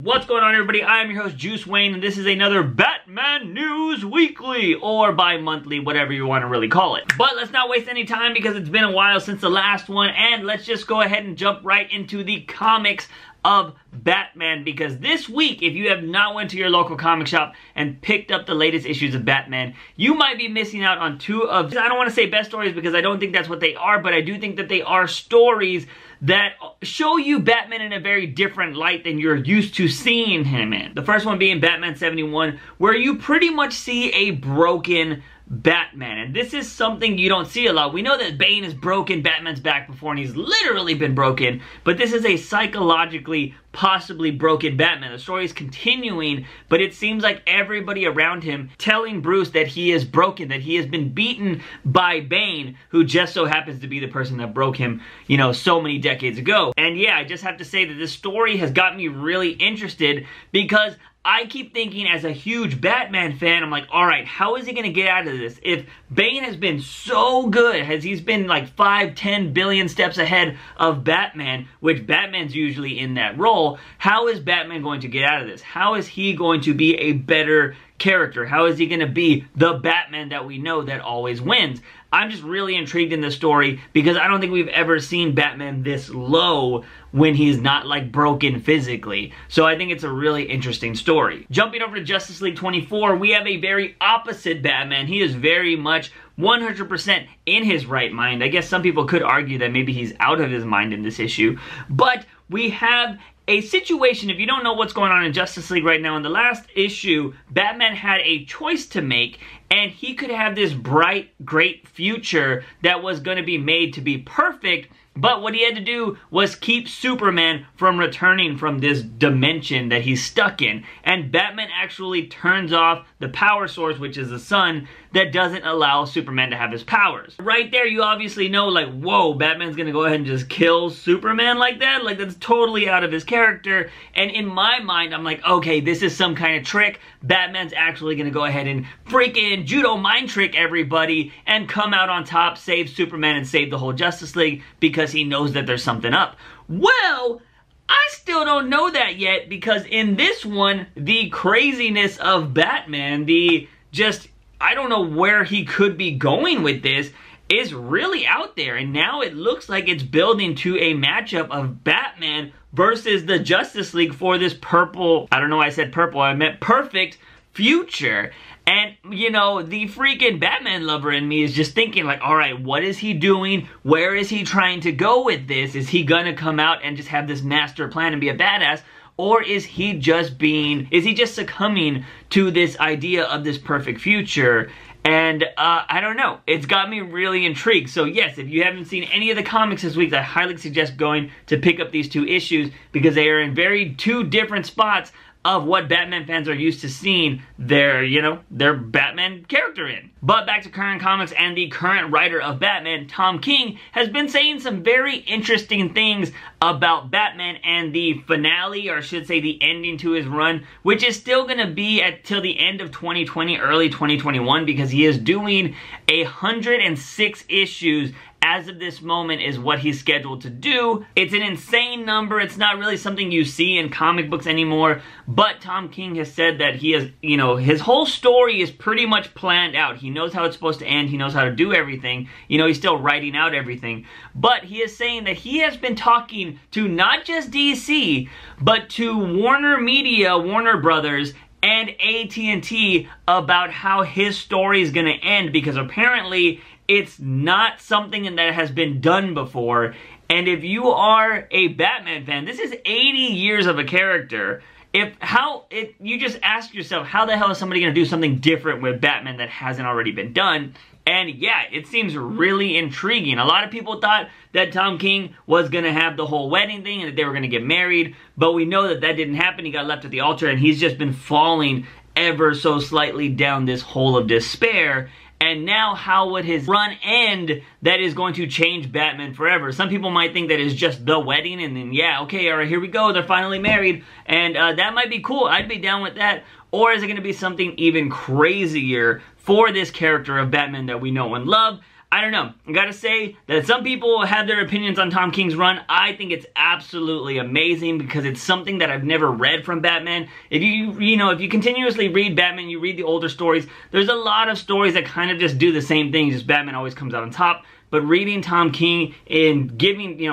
What's going on, everybody? I'm your host, Juice Wayne, and this is another Batman News Weekly, or bi-monthly, whatever you want to really call it. But let's not waste any time because it's been a while since the last one, and let's just go ahead and jump right into the comics of Batman, because this week, if you have not went to your local comic shop and picked up the latest issues of Batman, you might be missing out on two of, I don't want to say best stories because I don't think that's what they are, but I do think that they are stories that show you Batman in a very different light than you're used to seeing him in. The first one being Batman 71, where you pretty much see a broken Batman, and this is something you don't see a lot. We know that Bane is broken Batman's back before, and he's literally been broken, but this is a psychologically possibly broken Batman. The story is continuing, but it seems like everybody around him telling Bruce that he is broken, that he has been beaten by Bane, who just so happens to be the person that broke him, you know, so many decades ago. And yeah, I just have to say that this story has got me really interested because I keep thinking, as a huge Batman fan, I'm like, alright, how is he going to get out of this? If Bane has been so good, as he's been like 5-10 billion steps ahead of Batman, which Batman's usually in that role, how is Batman going to get out of this? How is he going to be a better character? How is he going to be the Batman that we know that always wins? I'm just really intrigued in this story because I don't think we've ever seen Batman this low when he's not like broken physically. So I think it's a really interesting story. Jumping over to Justice League 24, we have a very opposite Batman. He is very much 100% in his right mind. I guess some people could argue that maybe he's out of his mind in this issue, but we have a situation, if you don't know what's going on in Justice League right now, in the last issue, Batman had a choice to make, and he could have this bright, great future that was going to be made to be perfect, but what he had to do was keep Superman from returning from this dimension that he's stuck in. And Batman actually turns off the power source, which is the sun, that doesn't allow Superman to have his powers. Right there, you obviously know, like, whoa, Batman's gonna go ahead and just kill Superman like that? Like, that's totally out of his character. And in my mind, I'm like, okay, this is some kind of trick. Batman's actually gonna go ahead and freaking judo mind trick everybody and come out on top, save Superman, and save the whole Justice League because he knows that there's something up. Well, I still don't know that yet, because in this one, the craziness of Batman, I don't know where he could be going with this, is really out there. And now it looks like it's building to a matchup of Batman versus the Justice League for this purple, I don't know why I said purple, I meant perfect future. And, you know, the freaking Batman lover in me is just thinking, like, alright, what is he doing? Where is he trying to go with this? Is he gonna come out and just have this master plan and be a badass? Or is he just succumbing to this idea of this perfect future? And, I don't know. It's got me really intrigued. So yes, if you haven't seen any of the comics this week, I highly suggest going to pick up these two issues because they are in two different spots of what Batman fans are used to seeing their Batman character in. But back to current comics, and the current writer of Batman, Tom King, has been saying some very interesting things about Batman and the finale, or I should say the ending to his run, which is still going to be till the end of 2020, early 2021, because he is doing 106 issues as of this moment is what he's scheduled to do. It's an insane number. It's not really something you see in comic books anymore, but Tom King has said that he has, you know, his whole story is pretty much planned out. He knows how it's supposed to end. He knows how to do everything. You know, he's still writing out everything, but he is saying that he has been talking to not just DC, but to Warner Media, Warner Brothers, and AT&T about how his story is going to end, because apparently it's not something that has been done before. And if you are a Batman fan, this is 80 years of a character. You just ask yourself, how the hell is somebody going to do something different with Batman that hasn't already been done? And yeah, it seems really intriguing. A lot of people thought that Tom King was going to have the whole wedding thing and that they were going to get married, but we know that that didn't happen. He got left at the altar, and he's just been falling ever so slightly down this hole of despair. And now, how would his run end that is going to change Batman forever? Some people might think that it's just the wedding, and then, yeah, okay, all right, here we go, they're finally married, and that might be cool. I'd be down with that. Or is it going to be something even crazier for this character of Batman that we know and love? I don't know. I gotta say that some people have their opinions on Tom King's run. I think it's absolutely amazing because it's something that I've never read from Batman. If you continuously read Batman, you read the older stories, there's a lot of stories that kind of just do the same thing, just Batman always comes out on top. But reading Tom King and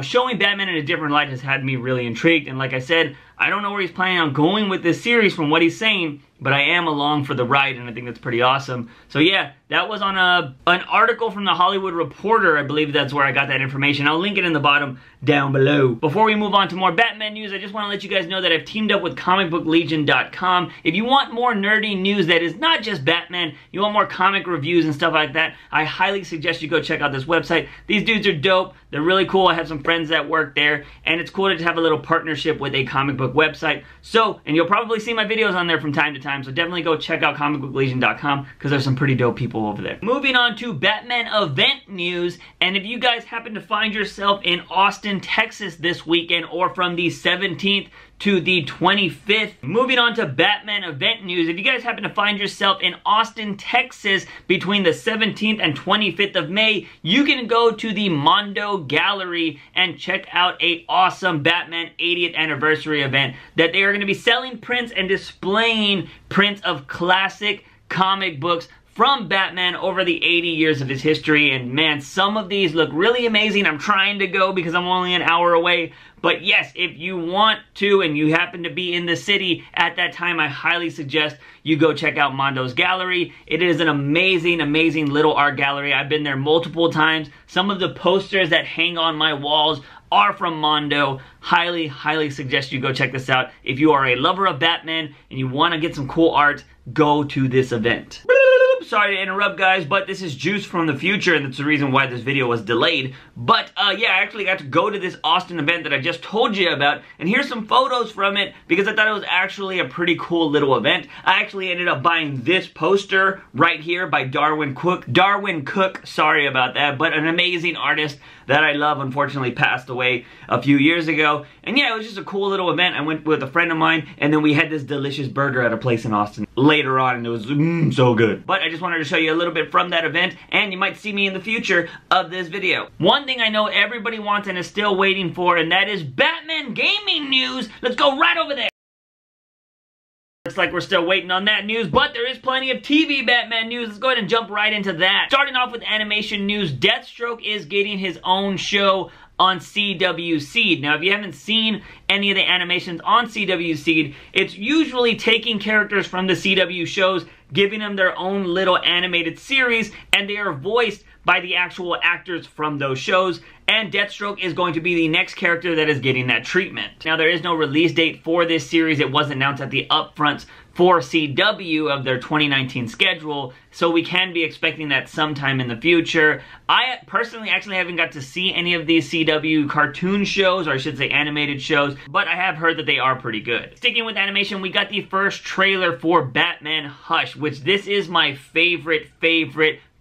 showing Batman in a different light has had me really intrigued. And like I said, I don't know where he's planning on going with this series from what he's saying, but I am along for the ride, and I think that's pretty awesome. So yeah, that was on an article from the Hollywood Reporter. I believe that's where I got that information. I'll link it in the bottom down below. Before we move on to more Batman news, I just want to let you guys know that I've teamed up with comicbooklegion.com. If you want more nerdy news that is not just Batman, you want more comic reviews and stuff like that, I highly suggest you go check out this website. These dudes are dope. They're really cool. I have some friends that work there, and it's cool to have a little partnership with a comic book website. So, and you'll probably see my videos on there from time to time, so definitely go check out comicbooklegion.com because there's some pretty dope people over there. Moving on to Batman event news, and if you guys happen to find yourself in Austin, Texas this weekend, or from the 17th to the 25th. Moving on to Batman event news. If you guys happen to find yourself in Austin, Texas between the 17th and 25th of May, you can go to the Mondo Gallery and check out a awesome Batman 80th anniversary event that they are going to be selling prints and displaying prints of classic comic books from Batman over the 80 years of his history. And man, some of these look really amazing. I'm trying to go because I'm only an hour away. But yes, if you want to and you happen to be in the city at that time, I highly suggest you go check out Mondo's Gallery. It is an amazing, amazing little art gallery. I've been there multiple times. Some of the posters that hang on my walls are from Mondo. Highly, highly suggest you go check this out. If you are a lover of Batman and you want to get some cool art, go to this event. Sorry to interrupt, guys, but this is Juice from the future, and that's the reason why this video was delayed. But yeah, I actually got to go to this Austin event that I just told you about, and here's some photos from it because I thought it was actually a pretty cool little event. I actually ended up buying this poster right here by Darwin Cook, sorry about that, but an amazing artist that I love, unfortunately passed away a few years ago. And yeah, it was just a cool little event. I went with a friend of mine, and then we had this delicious burger at a place in Austin later on, and it was so good. But I just wanted to show you a little bit from that event, and you might see me in the future of this video. One thing I know everybody wants and is still waiting for, and that is Batman gaming news. Let's go right over there. Looks like we're still waiting on that news, but there is plenty of TV Batman news. Let's go ahead and jump right into that. Starting off with animation news, Deathstroke is getting his own show on CW Seed. Now, if you haven't seen any of the animations on CW Seed, it's usually taking characters from the CW shows, giving them their own little animated series, and they are voiced by the actual actors from those shows, and Deathstroke is going to be the next character that is getting that treatment. Now, there is no release date for this series. It was announced at the upfronts for CW of their 2019 schedule, so we can be expecting that sometime in the future. I personally actually haven't got to see any of these CW cartoon shows, or I should say animated shows, but I have heard that they are pretty good. Sticking with animation, we got the first trailer for Batman Hush, which this is my favorite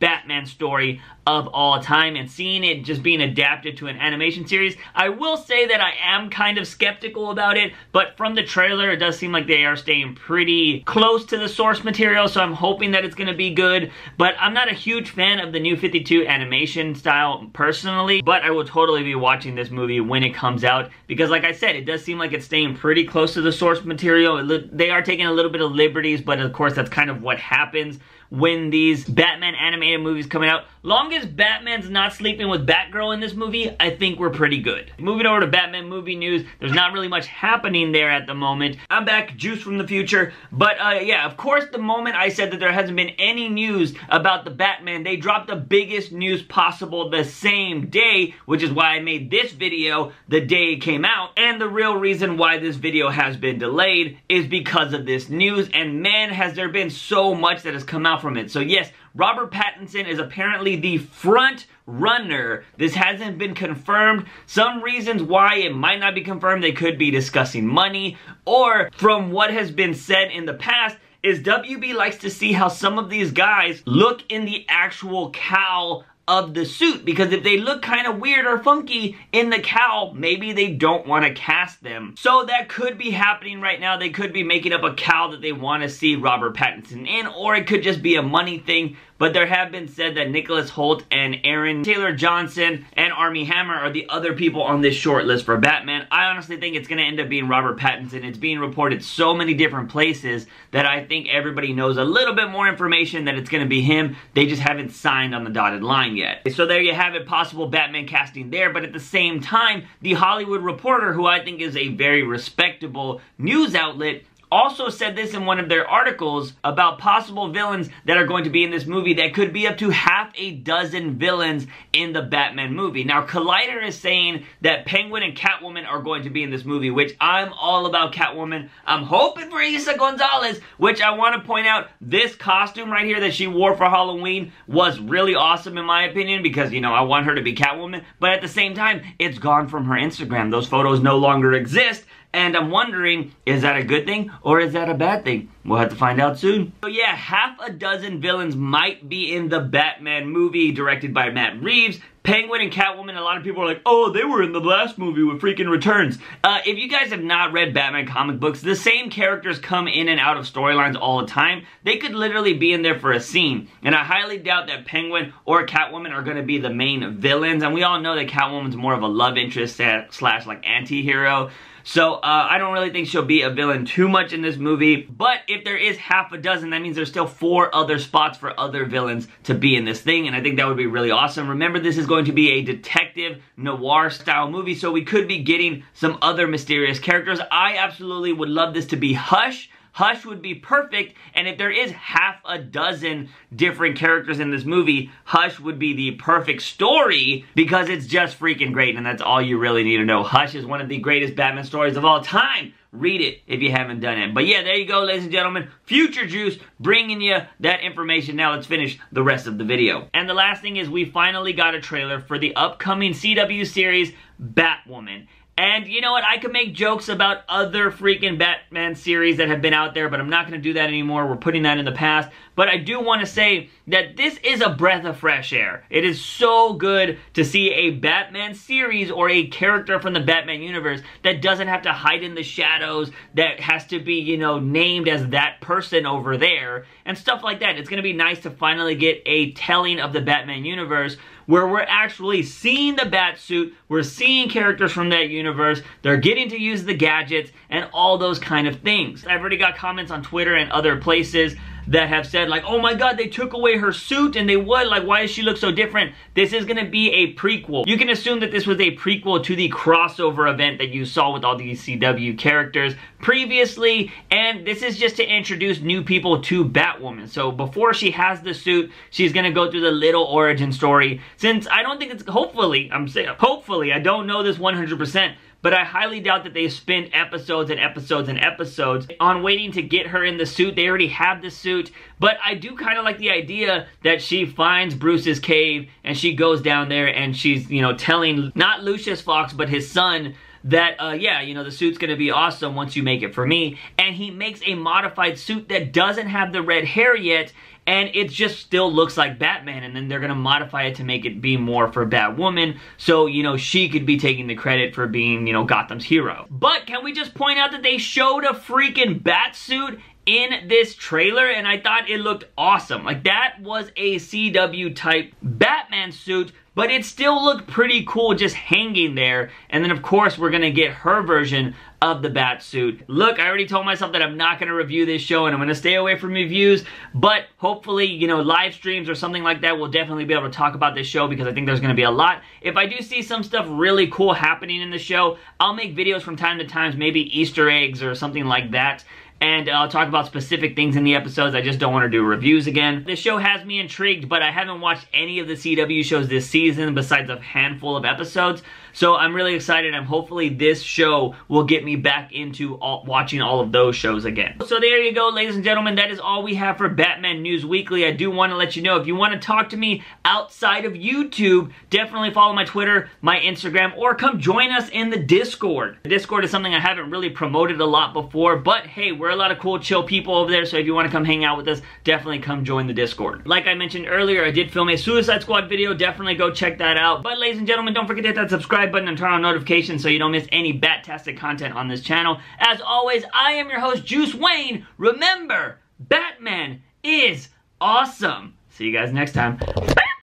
Batman story of all time, and seeing it just being adapted to an animation series, I will say that I am kind of skeptical about it, but from the trailer, it does seem like they are staying pretty close to the source material, so I'm hoping that it's going to be good. But I'm not a huge fan of the New 52 animation style personally, but I will totally be watching this movie when it comes out, because like I said, it does seem like it's staying pretty close to the source material. They are taking a little bit of liberties, but of course that's kind of what happens when these Batman animated movies coming out. Long as Batman's not sleeping with Batgirl in this movie, I think we're pretty good. Moving over to Batman movie news, there's not really much happening there at the moment. I'm back, Juice from the future, but yeah, of course, the moment I said that there hasn't been any news about the Batman, they dropped the biggest news possible the same day, which is why I made this video the day it came out. And the real reason why this video has been delayed is because of this news, and man, has there been so much that has come out from it. So yes, Robert Pattinson is apparently the front runner. This hasn't been confirmed. Some reasons why it might not be confirmed, they could be discussing money, or from what has been said in the past, is WB likes to see how some of these guys look in the actual cowl of the suit, because if they look kind of weird or funky in the cowl, maybe they don't want to cast them. So that could be happening right now. They could be making up a cowl that they want to see Robert Pattinson in, or it could just be a money thing. but there have been said that Nicholas Hoult and Aaron Taylor Johnson and Armie Hammer are the other people on this short list for Batman. I honestly think it's going to end up being Robert Pattinson. It's being reported so many different places that I think everybody knows a little bit more information that it's going to be him. They just haven't signed on the dotted line yet. So there you have it, possible Batman casting there, but at the same time, The Hollywood Reporter, who I think is a very respectable news outlet, also said this in one of their articles about possible villains that are going to be in this movie that could be up to half a dozen villains in the Batman movie. Now, Collider is saying that Penguin and Catwoman are going to be in this movie, which I'm all about Catwoman. I'm hoping for Isa Gonzalez, which I want to point out, this costume right here that she wore for Halloween was really awesome in my opinion because, you know, I want her to be Catwoman, but at the same time, it's gone from her Instagram. Those photos no longer exist. And I'm wondering, is that a good thing or is that a bad thing? We'll have to find out soon. So yeah, half a dozen villains might be in the Batman movie directed by Matt Reeves. Penguin and Catwoman, a lot of people are like, oh, they were in the last movie with freaking Returns. If you guys have not read Batman comic books, the same characters come in and out of storylines all the time. They could literally be in there for a scene. And I highly doubt that Penguin or Catwoman are going to be the main villains. And we all know that Catwoman's more of a love interest slash like anti-hero. So, I don't really think she'll be a villain too much in this movie. But if there is half a dozen, that means there's still 4 other spots for other villains to be in this thing. And I think that would be really awesome. Remember, this is going to be a detective noir style movie. So we could be getting some other mysterious characters. I absolutely would love this to be Hush. Hush would be perfect, and if there is half a dozen different characters in this movie, Hush would be the perfect story because it's just freaking great, and that's all you really need to know. Hush is one of the greatest Batman stories of all time. Read it if you haven't done it. But yeah, there you go, ladies and gentlemen. Future Juice bringing you that information. Now let's finish the rest of the video. And the last thing is we finally got a trailer for the upcoming CW series, Batwoman. And you know what? I could make jokes about other freaking Batman series that have been out there, but I'm not going to do that anymore. We're putting that in the past. But I do want to say that this is a breath of fresh air. It is so good to see a Batman series or a character from the Batman universe that doesn't have to hide in the shadows, that has to be, you know, named as that person over there, and stuff like that. It's going to be nice to finally get a telling of the Batman universe where we're actually seeing the Batsuit, we're seeing characters from that universe, they're getting to use the gadgets, and all those kind of things. I've already got comments on Twitter and other places that have said like, oh my god, they took away her suit and they would, like, why does she look so different? This is gonna be a prequel. You can assume that this was a prequel to the crossover event that you saw with all these CW characters previously, and this is just to introduce new people to Batwoman. So before she has the suit, she's gonna go through the little origin story. Since I don't think it's, hopefully, I don't know this 100%, but I highly doubt that they spend episodes and episodes and episodes on waiting to get her in the suit. They already have the suit. But I do kind of like the idea that she finds Bruce's cave and she goes down there and she's, you know, telling not Lucius Fox but his son that, yeah, you know, the suit's gonna be awesome once you make it for me. And he makes a modified suit that doesn't have the red hair yet, and it just still looks like Batman, and then they're gonna modify it to make it be more for Batwoman, so, you know, she could be taking the credit for being, you know, Gotham's hero. But can we just point out that they showed a freaking Batsuit in this trailer, and I thought it looked awesome. Like, that was a CW type Batman suit, but it still looked pretty cool just hanging there. And then, of course, we're gonna get her version of the Batsuit. Look, I already told myself that I'm not gonna review this show and I'm gonna stay away from reviews, but hopefully, you know, live streams or something like that, we'll definitely be able to talk about this show because I think there's gonna be a lot. If I do see some stuff really cool happening in the show, I'll make videos from time to time, maybe Easter eggs or something like that. And I'll talk about specific things in the episodes. I just don't want to do reviews again. This show has me intrigued, but I haven't watched any of the CW shows this season besides a handful of episodes. So I'm really excited, and hopefully this show will get me back into watching all of those shows again. So there you go, ladies and gentlemen. That is all we have for Batman News Weekly. I do want to let you know, if you want to talk to me outside of YouTube, definitely follow my Twitter, my Instagram, or come join us in the Discord. The Discord is something I haven't really promoted a lot before, but hey, we're a lot of cool, chill people over there, so if you want to come hang out with us, definitely come join the Discord. Like I mentioned earlier, I did film a Suicide Squad video. Definitely go check that out. But ladies and gentlemen, don't forget to hit that subscribe button and turn on notifications so you don't miss any bat-tastic content on this channel. As always, I am your host, Juice Wayne. Remember, Batman is awesome. See you guys next time. Bye!